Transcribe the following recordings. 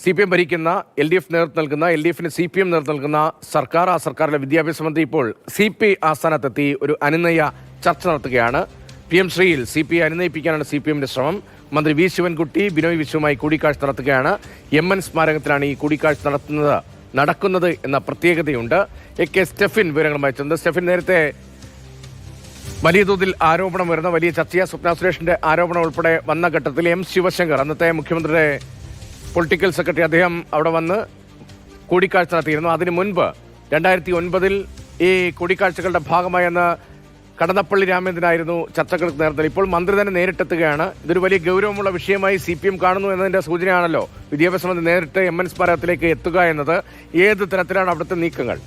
CPM ഭരിക്കുന്ന LDF നേതൃത്വം നൽകുന്ന LDFന് CPM നേതൃത്വം നൽകുന്ന സർക്കാർ, ആ സർക്കാരിലെ വിദ്യാഭ്യാസ മന്ത്രി ഇപ്പോൾ CPI ആസ്ഥാനത്തെത്തി ഒരു അനുനയ ചർച്ച നടത്തുകയാണ്. PM ശ്രീയിൽ CPI അനുനയിപ്പിക്കാനാണ് CPMന്റെ ശ്രമം. മന്ത്രി വി ശിവൻകുട്ടി ബിനോയ് വിശ്വവുമായി കൂടിക്കാഴ്ച നടത്തുകയാണ്. MN സ്മാരകത്തിലാണ് ഈ കൂടിക്കാഴ്ച നടക്കുന്നത് എന്ന പ്രത്യേകതയുണ്ട്. AK സ്റ്റെഫിൻ വിവരങ്ങളുമായി ചെന്നത്. സ്റ്റെഫിൻ, നേരത്തെ വലിയ തോതിൽ ആരോപണം വരുന്ന വലിയ ചർച്ചയാ സ്വപ്ന സുരേഷിന്റെ ആരോപണം ഉൾപ്പെടെ വന്ന ഘട്ടത്തിൽ M ശിവശങ്കർ, അന്നത്തെ മുഖ്യമന്ത്രിയുടെ പൊളിറ്റിക്കൽ സെക്രട്ടറി, അദ്ദേഹം അവിടെ വന്ന് കൂടിക്കാഴ്ച നടത്തിയിരുന്നു. അതിനു മുൻപ് 2009 ഈ കൂടിക്കാഴ്ചകളുടെ ഭാഗമായി അന്ന് കടന്നപ്പള്ളി രാമേന്ദ്രനായിരുന്നു ചർച്ചകൾക്ക് നേതൃത്വം. ഇപ്പോൾ മന്ത്രി തന്നെ നേരിട്ടെത്തുകയാണ്. ഇതൊരു വലിയ ഗൗരവമുള്ള വിഷയമായി CPM കാണുന്നു എന്നതിന്റെ സൂചനയാണല്ലോ വിദ്യാഭ്യാസ മന്ത്രി നേരിട്ട് MN സ്മാരകത്തിലേക്ക് എത്തുക എന്നത്. ഏത് തരത്തിലാണ് അവിടുത്തെ നീക്കങ്ങൾ?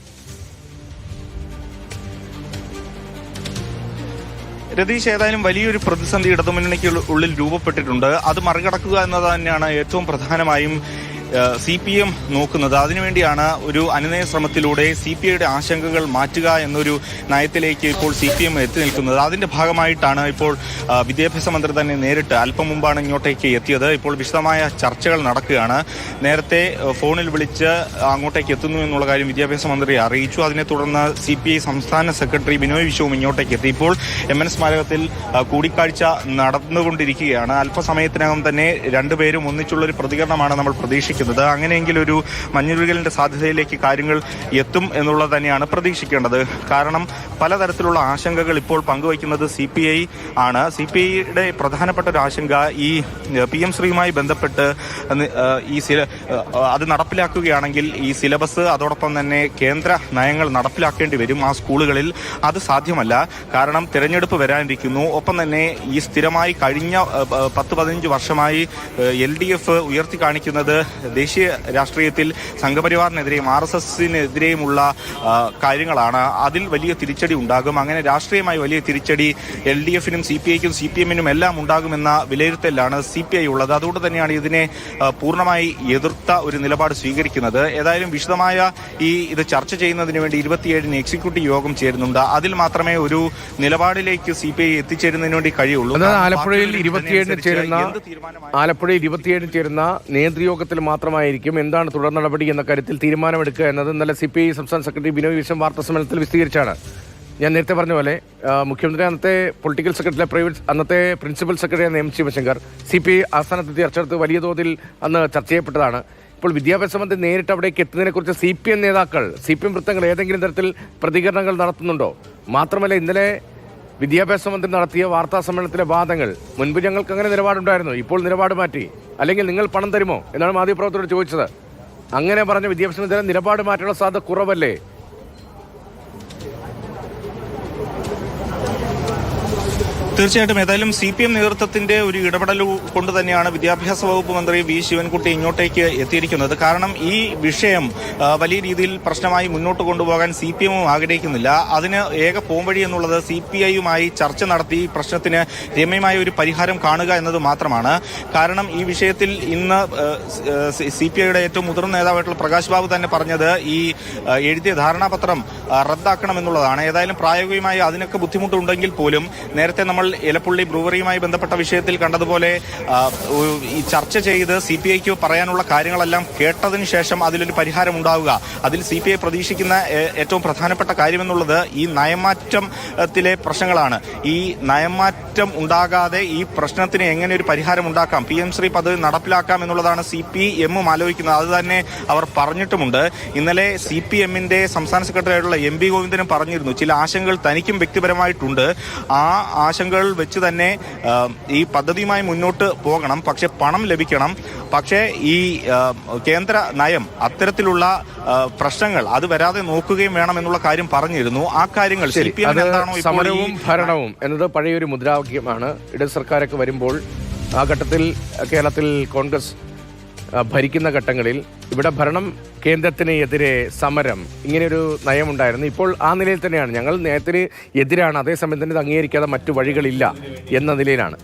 രതീഷ്, ഏതായാലും വലിയൊരു പ്രതിസന്ധി ഇടതുമുന്നണിക്ക് ഉള്ളിൽ രൂപപ്പെട്ടിട്ടുണ്ട്. അത് മറികടക്കുക എന്നത് തന്നെയാണ് ഏറ്റവും പ്രധാനമായും CPM നോക്കുന്നത്. അതിനുവേണ്ടിയാണ് ഒരു അനുനയ ശ്രമത്തിലൂടെ CPIയുടെ ആശങ്കകൾ മാറ്റുക എന്നൊരു നയത്തിലേക്ക് ഇപ്പോൾ CPM എത്തി നിൽക്കുന്നത്. അതിന്റെ ഭാഗമായിട്ടാണ് ഇപ്പോൾ വിദ്യാഭ്യാസ മന്ത്രി തന്നെ നേരിട്ട് അല്പം മുമ്പാണ് ഇങ്ങോട്ടേക്ക് എത്തിയത്. ഇപ്പോൾ വിശദമായ ചർച്ചകൾ നടക്കുകയാണ്. നേരത്തെ ഫോണിൽ വിളിച്ച് അങ്ങോട്ടേക്ക് എത്തുന്നു എന്നുള്ള കാര്യം വിദ്യാഭ്യാസ മന്ത്രി അറിയിച്ചു. അതിനെ തുടർന്ന് CPI സംസ്ഥാന സെക്രട്ടറി ബിനോയ് വിശ്വവും ഇങ്ങോട്ടേക്ക് എത്തി. ഇപ്പോൾ MN സ്മാരകത്തിൽ കൂടിക്കാഴ്ച നടന്നുകൊണ്ടിരിക്കുകയാണ്. അല്പസമയത്തിനകം തന്നെ രണ്ടുപേരും ഒന്നിച്ചുള്ളൊരു പ്രതികരണമാണ് നമ്മൾ പ്രതീക്ഷിക്കുന്നത്. അങ്ങനെയെങ്കിൽ ഒരു മഞ്ഞുരുകലിന്റെ സാധ്യതയിലേക്ക് കാര്യങ്ങൾ എത്തും എന്നുള്ളത് തന്നെയാണ് പ്രതീക്ഷിക്കേണ്ടത്. കാരണം പലതരത്തിലുള്ള ആശങ്കകൾ ഇപ്പോൾ പങ്കുവയ്ക്കുന്നത് CPI ആണ്. CPIയുടെ പ്രധാനപ്പെട്ട ഒരു ആശങ്ക ഈ PM ശ്രീയുമായി ബന്ധപ്പെട്ട് അത് നടപ്പിലാക്കുകയാണെങ്കിൽ ഈ സിലബസ്, അതോടൊപ്പം തന്നെ കേന്ദ്ര നയങ്ങൾ നടപ്പിലാക്കേണ്ടി വരും ആ സ്കൂളുകളിൽ. അത് സാധ്യമല്ല. കാരണം തിരഞ്ഞെടുപ്പ് വരാനിരിക്കുന്നു. ഒപ്പം തന്നെ ഈ സ്ഥിരമായി കഴിഞ്ഞ 10-15 വർഷമായി LDF ഉയർത്തി കാണിക്കുന്നത് ദേശീയ രാഷ്ട്രീയത്തിൽ സംഘപരിവാറിനെതിരെയും RSSനെതിരെയുമുള്ള കാര്യങ്ങളാണ്. അതിൽ വലിയ തിരിച്ചടി ഉണ്ടാകും. അങ്ങനെ രാഷ്ട്രീയമായി വലിയ തിരിച്ചടി LDFനും CPIക്കും CPMനും എല്ലാം ഉണ്ടാകുമെന്ന വിലയിരുത്തലാണ് CPI ഉള്ളത്. അതുകൊണ്ട് തന്നെയാണ് ഇതിനെ പൂർണ്ണമായി എതിർത്ത ഒരു നിലപാട് സ്വീകരിക്കുന്നത്. ഏതായാലും വിശദമായ ഇത് ചർച്ച ചെയ്യുന്നതിന് വേണ്ടി 27-ന് എക്സിക്യൂട്ടീവ് യോഗം ചേരുന്നുണ്ട്. അതിൽ മാത്രമേ ഒരു നിലപാടിലേക്ക് CPI എത്തിച്ചേരുന്നതിന് വേണ്ടി കഴിയുള്ളൂ. ആലപ്പുഴയിൽ 27-ന് ചേരുന്ന നേതൃയോഗത്തിൽ മാത്രമായിരിക്കും എന്താണ് തുടർ നടപടി എന്ന കാര്യത്തിൽ തീരുമാനമെടുക്കുക എന്നത് ഇന്നലെ CPI സംസ്ഥാന സെക്രട്ടറി ബിനോയ് വിശ്വം വാർത്താ സമ്മേളനത്തിൽ വിശദീകരിച്ചാണ്. ഞാൻ നേരത്തെ പറഞ്ഞ പോലെ മുഖ്യമന്ത്രി അന്നത്തെ പൊളിറ്റിക്കൽ സെക്രട്ടറി, അന്നത്തെ principal secretary M Sivasankar CPI ആസ്ഥാനത്തെത്തി ചർച്ച വലിയ തോതിൽ അന്ന് ചർച്ച ചെയ്യപ്പെട്ടതാണ്. ഇപ്പോൾ വിദ്യാഭ്യാസ മന്ത്രി നേരിട്ട് അവിടേക്ക് എത്തുന്നതിനെക്കുറിച്ച് CPM നേതാക്കൾ, CPM വൃത്തങ്ങൾ ഏതെങ്കിലും തരത്തിൽ പ്രതികരണങ്ങൾ നടത്തുന്നുണ്ടോ? മാത്രമല്ല, ഇന്നലെ വിദ്യാഭ്യാസ മന്ത്രി നടത്തിയ വാർത്താ സമ്മേളനത്തിലെ വാദങ്ങൾ, മുൻപ് ഞങ്ങൾക്ക് അങ്ങനെ നിലപാടുണ്ടായിരുന്നു, ഇപ്പോൾ നിലപാട് മാറ്റി, അല്ലെങ്കിൽ നിങ്ങൾ പണം തരുമോ എന്നാണ് മാധ്യമപ്രവർത്തകരോട് ചോദിച്ചത്. അങ്ങനെ പറഞ്ഞ വിദ്യാഭ്യാസ മന്ത്രി നിലപാട് മാറ്റാനുള്ള സാധ്യത കുറവല്ലേ? തീർച്ചയായിട്ടും. ഏതായാലും CPM നേതൃത്വത്തിന്റെ ഒരു ഇടപെടൽ കൊണ്ട് തന്നെയാണ് വിദ്യാഭ്യാസ വകുപ്പ് മന്ത്രി വി ശിവൻകുട്ടി ഇങ്ങോട്ടേക്ക് എത്തിയിരിക്കുന്നത്. കാരണം ഈ വിഷയം വലിയ രീതിയിൽ പ്രശ്നമായി മുന്നോട്ട് കൊണ്ടുപോകാൻ CPMഉം ആഗ്രഹിക്കുന്നില്ല. അതിന് ഏക പോംവഴി എന്നുള്ളത് CPIയുമായി ചർച്ച നടത്തി പ്രശ്നത്തിന് രമ്യമായ ഒരു പരിഹാരം കാണുക എന്നത് മാത്രമാണ്. കാരണം ഈ വിഷയത്തിൽ ഇന്ന് CPIയുടെ ഏറ്റവും മുതിർന്ന നേതാവായിട്ടുള്ള പ്രകാശ് ബാബു തന്നെ പറഞ്ഞത് ഈ എഴുതിയ ധാരണാപത്രം റദ്ദാക്കണമെന്നുള്ളതാണ്. ഏതായാലും പ്രായോഗികമായി അതിനൊക്കെ ബുദ്ധിമുട്ടുണ്ടെങ്കിൽ പോലും നേരത്തെ നമ്മൾ എലപ്പുള്ളി ബ്രൂവറിയുമായി ബന്ധപ്പെട്ട വിഷയത്തിൽ കണ്ടതുപോലെ ഈ ചർച്ച ചെയ്ത് CPIക്ക് പറയാനുള്ള കാര്യങ്ങളെല്ലാം കേട്ടതിന് ശേഷം അതിലൊരു പരിഹാരം ഉണ്ടാവുക. അതിൽ CPI പ്രതീക്ഷിക്കുന്ന ഏറ്റവും പ്രധാനപ്പെട്ട കാര്യമെന്നുള്ളത് ഈ നയമാറ്റത്തിലെ പ്രശ്നങ്ങളാണ്. ഈ നയമാറ്റം ഉണ്ടാകാതെ ഈ പ്രശ്നത്തിന് എങ്ങനെ ഒരു പരിഹാരം ഉണ്ടാക്കാം, PM ശ്രീ പദ്ധതി നടപ്പിലാക്കാം എന്നുള്ളതാണ് CPMഉം ആലോചിക്കുന്നത്. അത് തന്നെ അവർ പറഞ്ഞിട്ടുമുണ്ട്. ഇന്നലെ CPMന്റെ സംസ്ഥാന സെക്രട്ടറി ആയിട്ടുള്ള MB ഗോവിന്ദനും പറഞ്ഞിരുന്നു ചില ആശങ്കകൾ തനിക്കും വ്യക്തിപരമായിട്ടുണ്ട്. ആ ആശങ്കകൾ വെച്ച് തന്നെ ഈ പദ്ധതിയുമായി മുന്നോട്ട് പോകണം, പക്ഷെ പണം ലഭിക്കണം. പക്ഷേ ഈ കേന്ദ്ര നയം അത്തരത്തിലുള്ള പ്രശ്നങ്ങൾ അത് വരാതെ നോക്കുകയും വേണം എന്നുള്ള കാര്യം പറഞ്ഞിരുന്നു. ആ കാര്യങ്ങൾ സമരവും ഭരണവും എന്നത് പഴയൊരു മുദ്രാവാക്യമാണ്. ഇടത് സർക്കാരൊക്കെ വരുമ്പോൾ ആ ഘട്ടത്തിൽ കേരളത്തിൽ കോൺഗ്രസ് ഭരിക്കുന്ന ഘട്ടങ്ങളിൽ ഇവിടെ ഭരണം കേന്ദ്രത്തിന് എതിരെ സമരം, ഇങ്ങനെയൊരു നയമുണ്ടായിരുന്നു. ഇപ്പോൾ ആ നിലയിൽ തന്നെയാണ്. ഞങ്ങൾ നയത്തിന് എതിരാണ്, അതേസമയം തന്നെ ഇത് അംഗീകരിക്കാതെ മറ്റു വഴികളില്ല എന്ന നിലയിലാണ്.